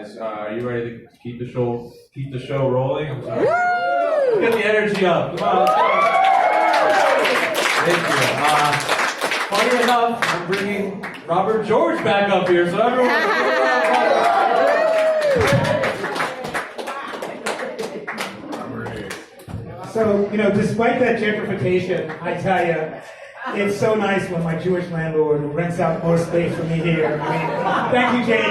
guys. Are you ready to keep the show rolling? I'm sorry. Let's get the energy up. Come on, let's go. Thank you. Funny enough, I'm bringing Robert George back up here, so everyone. So, despite that gentrification, I tell you, it's so nice when my Jewish landlord rents out more space for me here. I mean, thank you, Jake.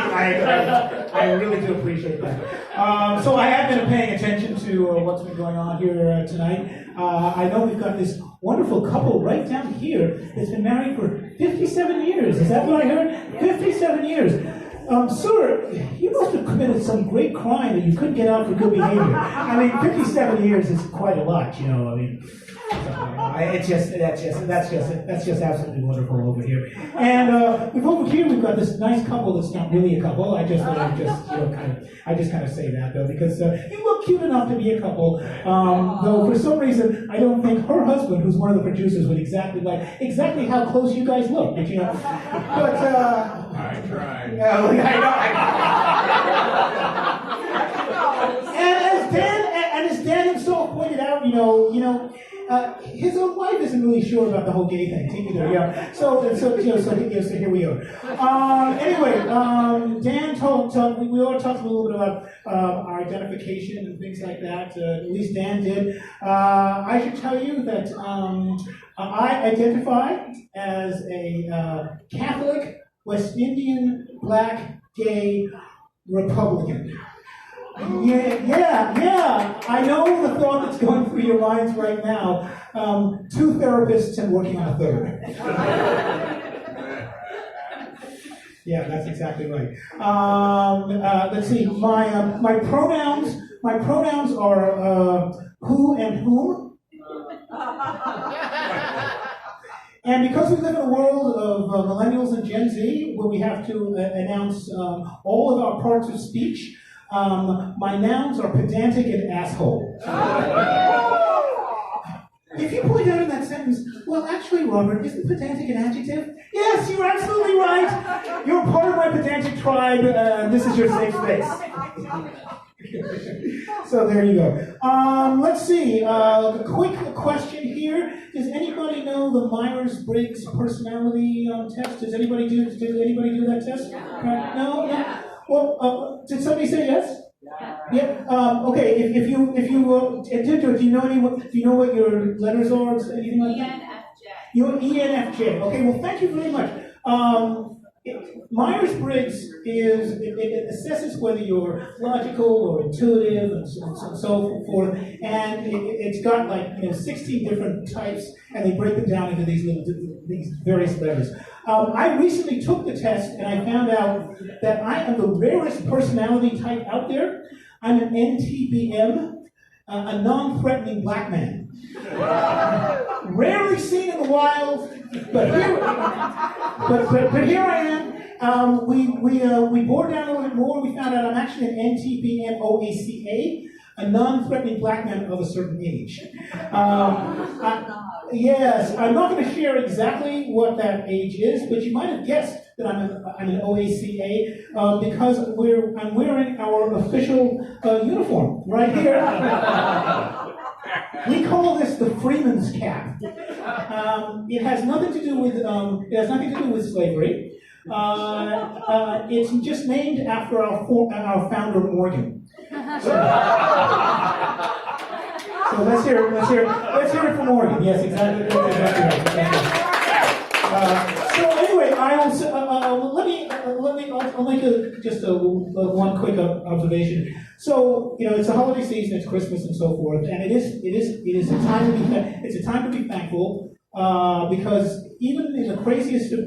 I really do appreciate that. So I have been paying attention to what's been going on here tonight. I know we've got this wonderful couple right down here that's been married for 57 years. Is that what I heard? 57 years. Sir, you must have committed some great crime that you couldn't get out for good behavior. I mean, 57 years is quite a lot, I mean. That's just absolutely wonderful over here. And over here we've got this nice couple that's not really a couple. I just kind of say that though because you look cute enough to be a couple. Though for some reason I don't think her husband, who's one of the producers, would exactly how close you guys look. But I tried. And as Dan himself pointed out, his own wife isn't really sure about the whole gay thing either. Yeah. So here we are. Anyway, Dan we all talked a little bit about our identification and things like that. At least Dan did. I should tell you that I identify as a Catholic, West Indian, black, gay Republican. Yeah. I know the thought that's going through your minds right now. 2 therapists and working on a 3rd. Yeah, that's exactly right. Let's see. My pronouns are who and whom. And because we live in a world of millennials and Gen Z, where we have to announce all of our parts of speech, my nouns are pedantic and asshole. If you point out in that sentence, well, actually, Robert, isn't pedantic an adjective? Yes, you're absolutely right. You're part of my pedantic tribe. This is your safe space. So there you go. Let's see. Quick question here. Does anybody know the Myers-Briggs personality test? Does anybody do that test? No. Well, did somebody say yes? Yeah. Okay. If you do you know what your letters are? Anything like that? ENFJ. You're ENFJ. Okay. Well, thank you very much. Myers-Briggs it assesses whether you're logical or intuitive and so forth, and it's got 16 different types, and they break them down into these various letters. I recently took the test, and I found out that I am the rarest personality type out there. I'm an NTBM, a non-threatening black man. Rarely seen in the wild, but here I am. We bored down a little bit more. We found out I'm actually an NTBM OACA, a non-threatening black man of a certain age. Yes, I'm not going to share exactly what that age is, but you might have guessed that I'm an OACA because I'm wearing our official uniform right here. We call this the Freeman's Cap. It has nothing to do with slavery. It's just named after our founder Morgan. So let's hear it from Morgan. Yes, exactly. So anyway, I'll make just one quick observation. So it's a holiday season, it's Christmas and so forth, and it is a time to be thankful because even in the craziest of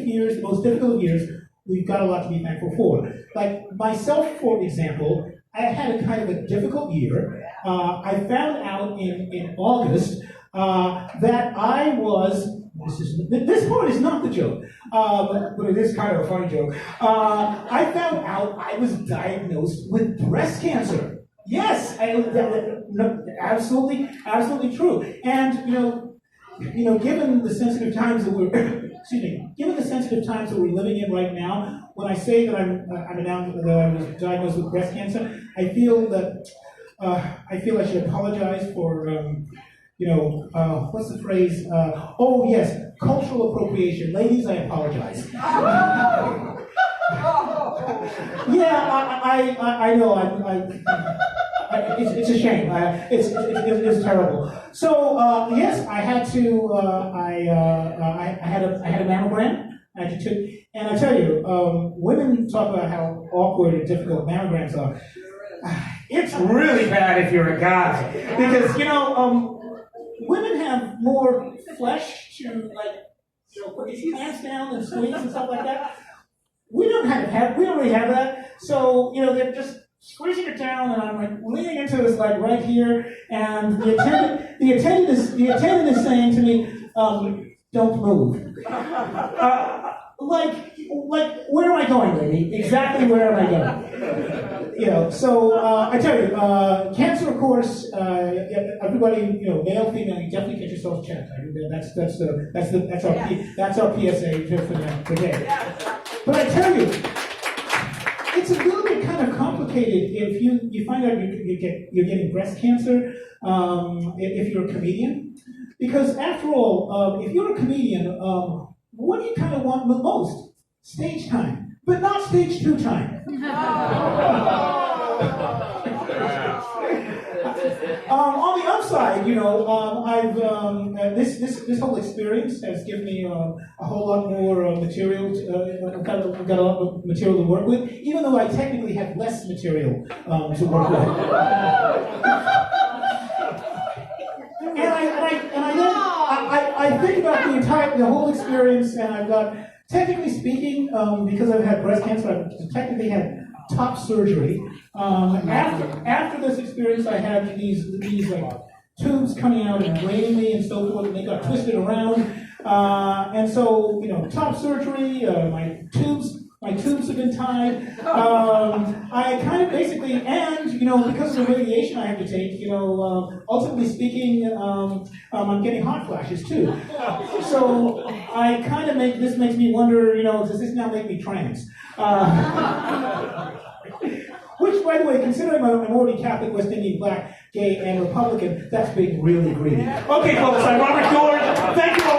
years, the most difficult of years, we've got a lot to be thankful for. Like myself, for example, I had a kind of a difficult year. I found out in August that I was. This part is not the joke, but it is kind of a funny joke. I found out I was diagnosed with breast cancer. Yes, absolutely true. And given the sensitive times that we're living in right now, when I say that that I was diagnosed with breast cancer, I feel that I should apologize for, what's the phrase? Oh yes, cultural appropriation. Ladies, I apologize. Yeah, I know. It's a shame. It's terrible. So yes, I had to. I had a mammogram. I took, and I tell you, women talk about how awkward and difficult mammograms are. It's really bad if you're a guy, because women have more flesh to put these pants down and squeeze and stuff like that. We don't really have that. So they're just squeezing it down, and I'm like leaning into this right here, and the attendant is saying to me, "Don't move." Where am I going, lady? Exactly where am I going? So I tell you, cancer, of course, everybody, male, female, you definitely get yourself checked. That's our PSA for today. But I tell you, it's a little bit kind of complicated if you find out you're getting breast cancer if you're a comedian, because after all, if you're a comedian, what do you kind of want the most? Stage time, but not stage 2 time. On the upside, I've this whole experience has given me a whole lot more material. I've got a lot of material to work with, even though I technically have less material to work with. I think about the whole experience, and I've got, technically speaking, because I've had breast cancer, I've technically had top surgery. After this experience, I had these tubes coming out and draining me and so forth, and they got twisted around. And so, top surgery, my tubes have been tied. I kind of basically, and because of the radiation I have to take, ultimately speaking, I'm getting hot flashes too. So I kind of makes me wonder, does this now make me trans? Which, by the way, considering I'm already Catholic, West Indian, Black, gay, and Republican, that's being really greedy. Okay, folks, I'm Robert George. Thank you all.